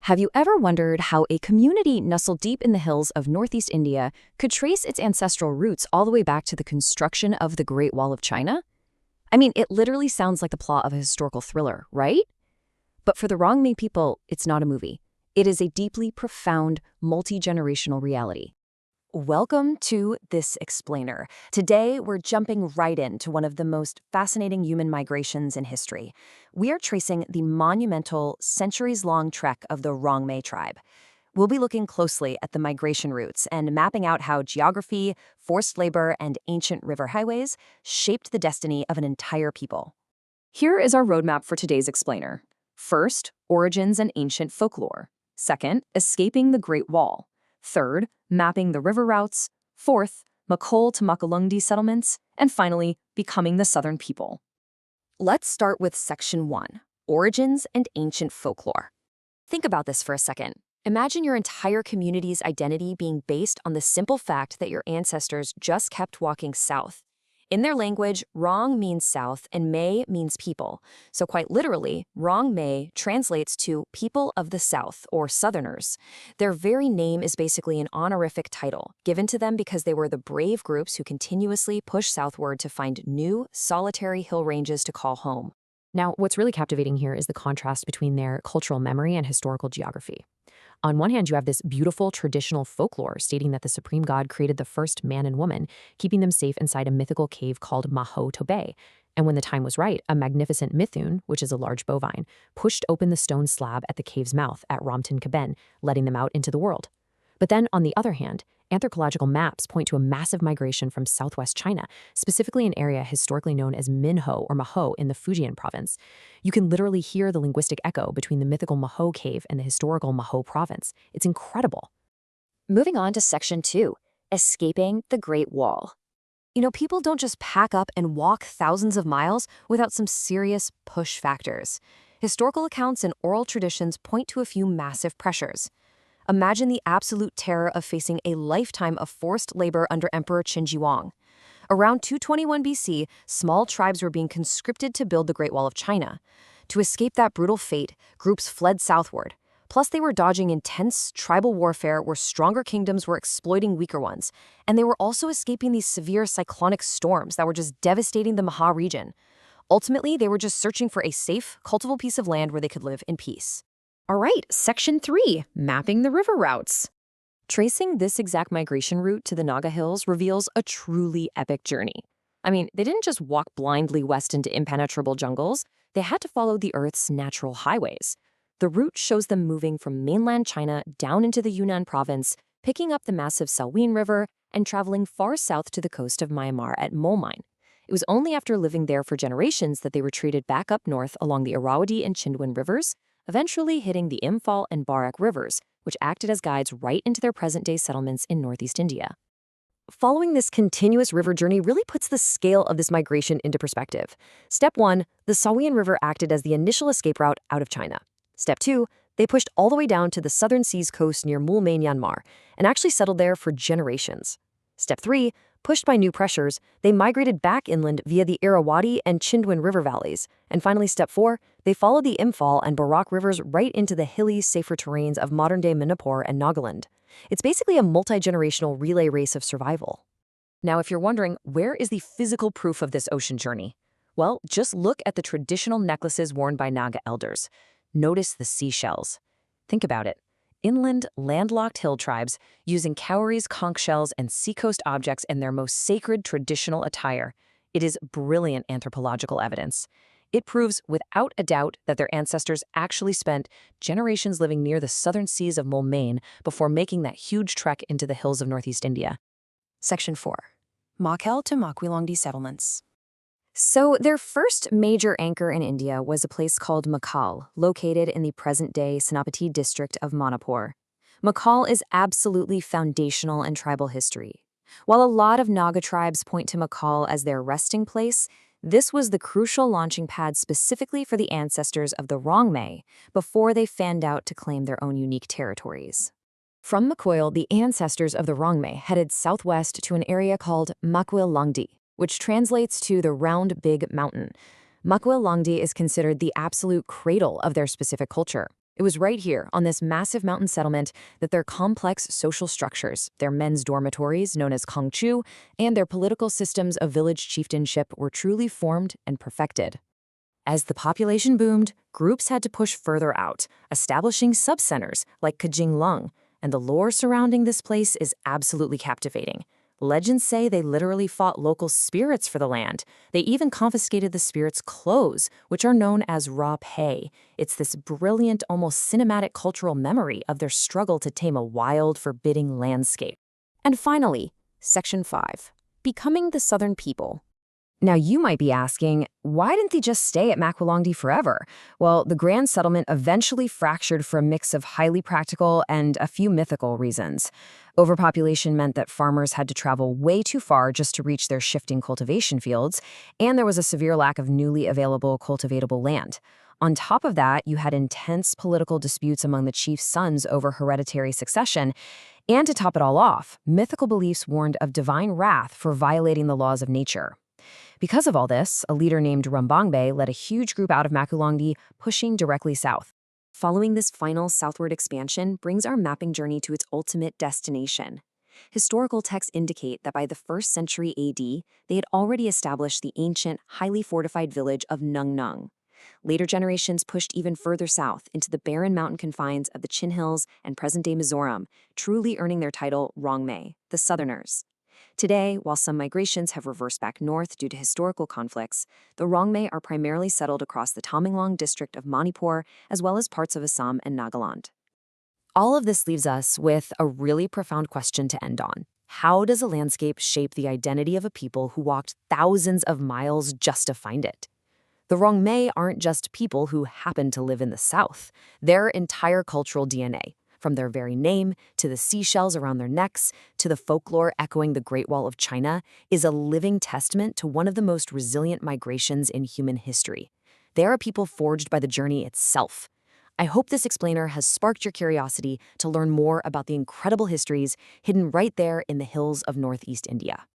Have you ever wondered how a community nestled deep in the hills of northeast India could trace its ancestral roots all the way back to the construction of the Great Wall of China? I mean, it literally sounds like the plot of a historical thriller, right? But for the Rongmei people, it's not a movie. It is a deeply profound, multi-generational reality. Welcome to This Explainer. Today, we're jumping right into one of the most fascinating human migrations in history. We are tracing the monumental, centuries-long trek of the Rongmei tribe. We'll be looking closely at the migration routes and mapping out how geography, forced labor, and ancient river highways shaped the destiny of an entire people. Here is our roadmap for today's Explainer. First, origins and ancient folklore. Second, escaping the Great Wall. Third, mapping the river routes. Fourth, Makol to Makalungdi settlements. And finally, becoming the Southern people. Let's start with Section 1, Origins and Ancient Folklore. Think about this for a second. Imagine your entire community's identity being based on the simple fact that your ancestors just kept walking south. In their language, Rong means south and Mei means people. So quite literally, Rongmei translates to people of the south or southerners. Their very name is basically an honorific title, given to them because they were the brave groups who continuously pushed southward to find new, solitary hill ranges to call home. Now, what's really captivating here is the contrast between their cultural memory and historical geography. On one hand, you have this beautiful traditional folklore stating that the supreme god created the first man and woman, keeping them safe inside a mythical cave called Maho Tobe. And when the time was right, a magnificent mithun, which is a large bovine, pushed open the stone slab at the cave's mouth at Ramtin Kaben, letting them out into the world. But then, on the other hand, anthropological maps point to a massive migration from southwest China, specifically an area historically known as Minho or Maho in the Fujian province. You can literally hear the linguistic echo between the mythical Maho cave and the historical Maho province. It's incredible. Moving on to Section 2, Escaping the Great Wall. You know, people don't just pack up and walk thousands of miles without some serious push factors. Historical accounts and oral traditions point to a few massive pressures. Imagine the absolute terror of facing a lifetime of forced labor under Emperor Qin Huang. Around 221 BC, small tribes were being conscripted to build the Great Wall of China. To escape that brutal fate, groups fled southward. Plus, they were dodging intense tribal warfare where stronger kingdoms were exploiting weaker ones. And they were also escaping these severe cyclonic storms that were just devastating the Maha region. Ultimately, they were just searching for a safe, cultivable piece of land where they could live in peace. All right, Section 3, Mapping the River Routes. Tracing this exact migration route to the Naga Hills reveals a truly epic journey. I mean, they didn't just walk blindly west into impenetrable jungles. They had to follow the Earth's natural highways. The route shows them moving from mainland China down into the Yunnan province, picking up the massive Salween River, and traveling far south to the coast of Myanmar at Molmine. It was only after living there for generations that they retreated back up north along the Irrawaddy and Chindwin rivers, eventually hitting the Imphal and Barak rivers, which acted as guides right into their present-day settlements in northeast India. Following this continuous river journey really puts the scale of this migration into perspective. Step 1, the Salween River acted as the initial escape route out of China. Step 2, they pushed all the way down to the southern seas coast near Mulmei, Myanmar, and actually settled there for generations. Step 3, pushed by new pressures, they migrated back inland via the Irrawaddy and Chindwin river valleys. And finally, Step 4, they followed the Imphal and Barak rivers right into the hilly, safer terrains of modern-day Manipur and Nagaland. It's basically a multi-generational relay race of survival. Now, if you're wondering, where is the physical proof of this ocean journey? Well, just look at the traditional necklaces worn by Naga elders. Notice the seashells. Think about it. Inland, landlocked hill tribes using cowries, conch shells, and seacoast objects in their most sacred traditional attire. It is brilliant anthropological evidence. It proves without a doubt that their ancestors actually spent generations living near the southern seas of Molmei before making that huge trek into the hills of northeast India. Section 4. Makol to Makwilongdi settlements. So their first major anchor in India was a place called Makol, located in the present-day Senapati district of Manipur. Makol is absolutely foundational in tribal history. While a lot of Naga tribes point to Makol as their resting place, this was the crucial launching pad specifically for the ancestors of the Rongmei before they fanned out to claim their own unique territories. From Makol, the ancestors of the Rongmei headed southwest to an area called Makwilongdi, which translates to the round big mountain. Makwilongdi is considered the absolute cradle of their specific culture. It was right here, on this massive mountain settlement, that their complex social structures, their men's dormitories, known as Kongchu, and their political systems of village chieftainship were truly formed and perfected. As the population boomed, groups had to push further out, establishing subcenters like Kajinglong, and the lore surrounding this place is absolutely captivating. Legends say they literally fought local spirits for the land. They even confiscated the spirits' clothes, which are known as raw pay. It's this brilliant, almost cinematic cultural memory of their struggle to tame a wild, forbidding landscape. And finally, Section 5. Becoming the Southern People. Now, you might be asking, why didn't they just stay at Makwalongdi forever? Well, the Grand Settlement eventually fractured for a mix of highly practical and a few mythical reasons. Overpopulation meant that farmers had to travel way too far just to reach their shifting cultivation fields, and there was a severe lack of newly available cultivatable land. On top of that, you had intense political disputes among the chief's sons over hereditary succession, and to top it all off, mythical beliefs warned of divine wrath for violating the laws of nature. Because of all this, a leader named Rongmei led a huge group out of Makwalongdi, pushing directly south. Following this final southward expansion brings our mapping journey to its ultimate destination. Historical texts indicate that by the 1st century AD, they had already established the ancient, highly fortified village of Nungnung. Later generations pushed even further south into the barren mountain confines of the Chin Hills and present-day Mizoram, truly earning their title Rongmei, the Southerners. Today, while some migrations have reversed back north due to historical conflicts, the Rongmei are primarily settled across the Tamenglong district of Manipur, as well as parts of Assam and Nagaland. All of this leaves us with a really profound question to end on. How does a landscape shape the identity of a people who walked thousands of miles just to find it? The Rongmei aren't just people who happen to live in the south. Their entire cultural DNA, from their very name, to the seashells around their necks, to the folklore echoing the Great Wall of China, is a living testament to one of the most resilient migrations in human history. They are a people forged by the journey itself. I hope this explainer has sparked your curiosity to learn more about the incredible histories hidden right there in the hills of Northeast India.